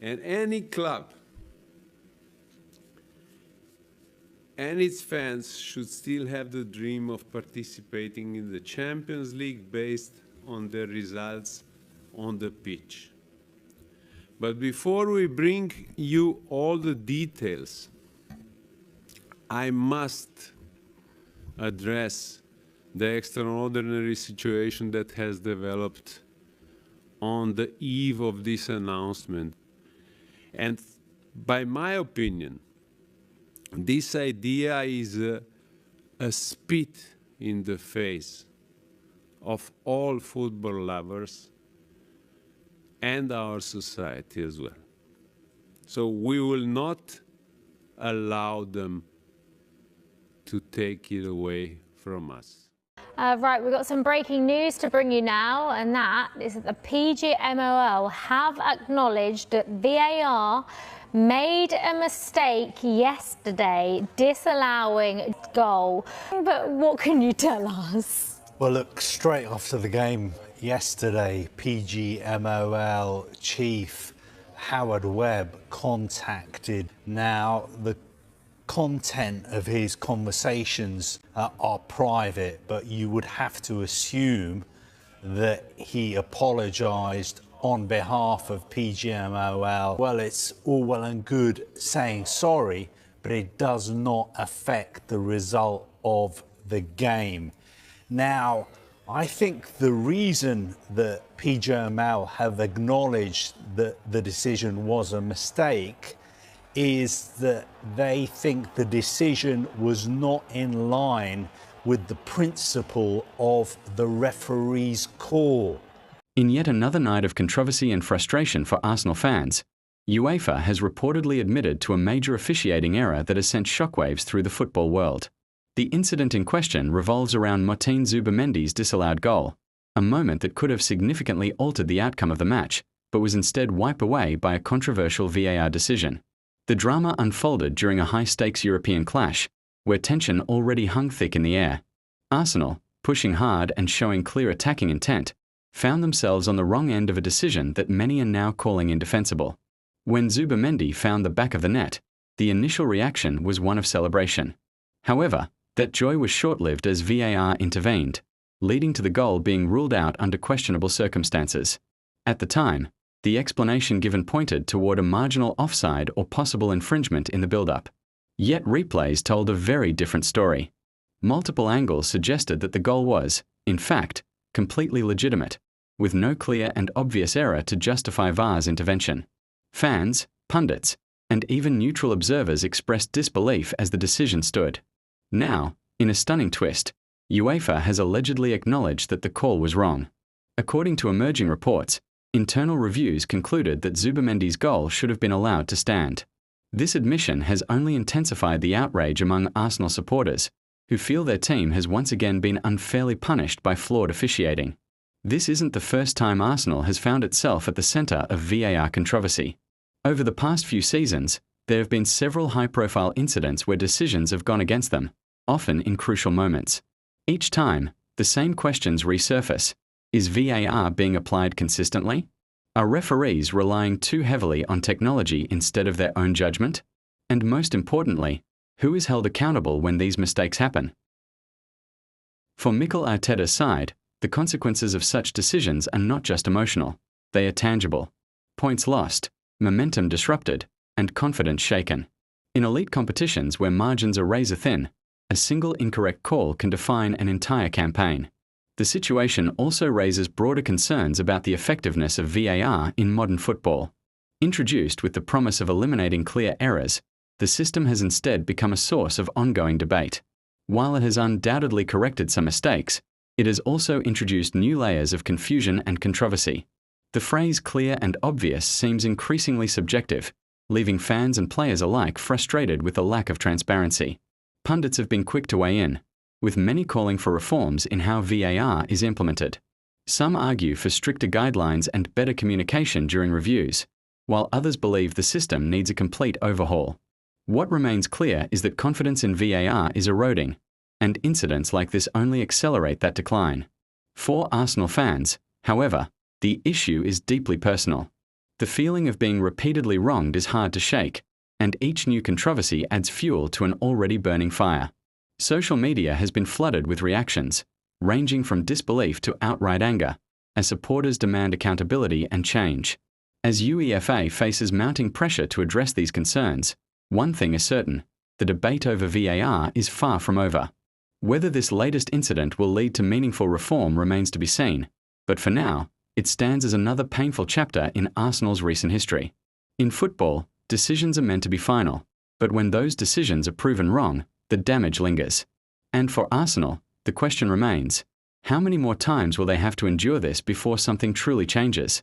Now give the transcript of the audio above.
And any club and its fans should still have the dream of participating in the Champions League based on their results on the pitch. But before we bring you all the details, I must address the extraordinary situation that has developed on the eve of this announcement. And by my opinion, this idea is a spit in the face of all football lovers and our society as well. So we will not allow them to take it away from us. Right, we've got some breaking news to bring you now, and that is that the PGMOL have acknowledged that VAR made a mistake yesterday, disallowing goal. But what can you tell us? Well, look, straight after the game yesterday, PGMOL chief Howard Webb contacted. Now, the content of his conversations are private, but you would have to assume that he apologised on behalf of PGMOL. Well, it's all well and good saying sorry, but it does not affect the result of the game. Now, I think the reason that PGMOL have acknowledged that the decision was a mistake is that they think the decision was not in line with the principle of the referee's call. In yet another night of controversy and frustration for Arsenal fans, UEFA has reportedly admitted to a major officiating error that has sent shockwaves through the football world. The incident in question revolves around Martín Zubimendi's disallowed goal, a moment that could have significantly altered the outcome of the match, but was instead wiped away by a controversial VAR decision. The drama unfolded during a high-stakes European clash, where tension already hung thick in the air. Arsenal, pushing hard and showing clear attacking intent, found themselves on the wrong end of a decision that many are now calling indefensible. When Zubimendi found the back of the net, the initial reaction was one of celebration. However, that joy was short-lived as VAR intervened, leading to the goal being ruled out under questionable circumstances. At the time, the explanation given pointed toward a marginal offside or possible infringement in the build-up. Yet replays told a very different story. Multiple angles suggested that the goal was, in fact, completely legitimate, with no clear and obvious error to justify VAR's intervention. Fans, pundits, and even neutral observers expressed disbelief as the decision stood. Now, in a stunning twist, UEFA has allegedly acknowledged that the call was wrong. According to emerging reports, internal reviews concluded that Zubimendi's goal should have been allowed to stand. This admission has only intensified the outrage among Arsenal supporters, who feel their team has once again been unfairly punished by flawed officiating. This isn't the first time Arsenal has found itself at the centre of VAR controversy. Over the past few seasons, there have been several high-profile incidents where decisions have gone against them, often in crucial moments. Each time, the same questions resurface. Is VAR being applied consistently? Are referees relying too heavily on technology instead of their own judgment? And most importantly, who is held accountable when these mistakes happen? For Mikel Arteta's side, the consequences of such decisions are not just emotional, they are tangible. Points lost, momentum disrupted, and confidence shaken. In elite competitions where margins are razor-thin, a single incorrect call can define an entire campaign. The situation also raises broader concerns about the effectiveness of VAR in modern football. Introduced with the promise of eliminating clear errors, the system has instead become a source of ongoing debate. While it has undoubtedly corrected some mistakes, it has also introduced new layers of confusion and controversy. The phrase clear and obvious seems increasingly subjective, leaving fans and players alike frustrated with the lack of transparency. Pundits have been quick to weigh in, with many calling for reforms in how VAR is implemented. Some argue for stricter guidelines and better communication during reviews, while others believe the system needs a complete overhaul. What remains clear is that confidence in VAR is eroding, and incidents like this only accelerate that decline. For Arsenal fans, however, the issue is deeply personal. The feeling of being repeatedly wronged is hard to shake, and each new controversy adds fuel to an already burning fire. Social media has been flooded with reactions, ranging from disbelief to outright anger, as supporters demand accountability and change. As UEFA faces mounting pressure to address these concerns, one thing is certain: the debate over VAR is far from over. Whether this latest incident will lead to meaningful reform remains to be seen, but for now, it stands as another painful chapter in Arsenal's recent history. In football, decisions are meant to be final, but when those decisions are proven wrong, the damage lingers. And for Arsenal, the question remains: how many more times will they have to endure this before something truly changes?